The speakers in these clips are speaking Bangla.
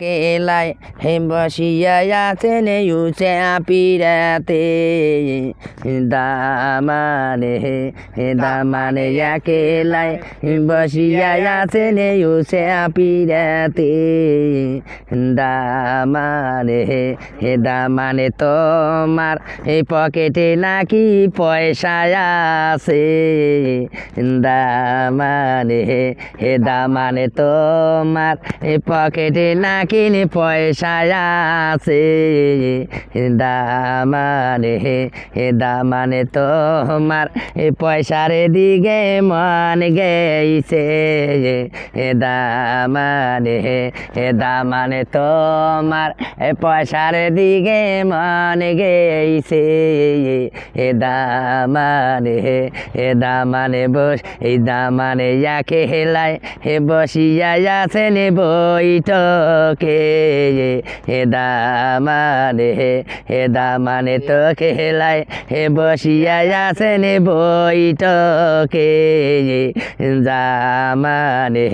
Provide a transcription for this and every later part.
কেলাই হে বসিয়া আছেন ইউসে পিরাতে দামানে হে দামানে কেলাই বসিয়া আছেন ইউসে পিরাতে দামানে হে দামানে তোমার এই পকেটে নাকি পয়সা আছে দামানে হে দামানে তোমার এই পকেটে নাকি পয়সা আছে দামানে হে দামানে তোমার এই পয়সার দিকে মন গেছে দামানে হে দামানে তোমার এই পয়সার দিকে মন গেছে দামানে হে দামানে বস এই দামানে ইয়াকে হেলায় হে বসিয়া আছেন বইটকে হে দামানে হে দামানে তোকে হেলায় হে বসিয়া আছেন বইটকে দামানে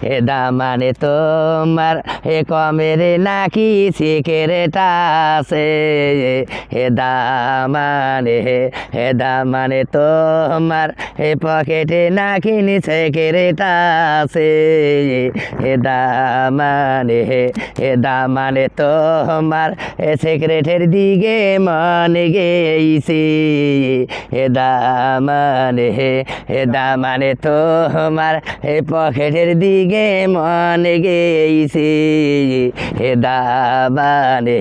হে দামানে তোমার হে কমের নাকি সিগারেট আছে হে দামানে হে দামানে তোমার হে পকেটে নাকি সিগারেট আছে হে দামানে হে দামানে তোমার হে সিগারেটের দিকে মন গেছে হে দামানে হে দামানে তোমার হে পকেটের দিকে মন গেছে হে দামানে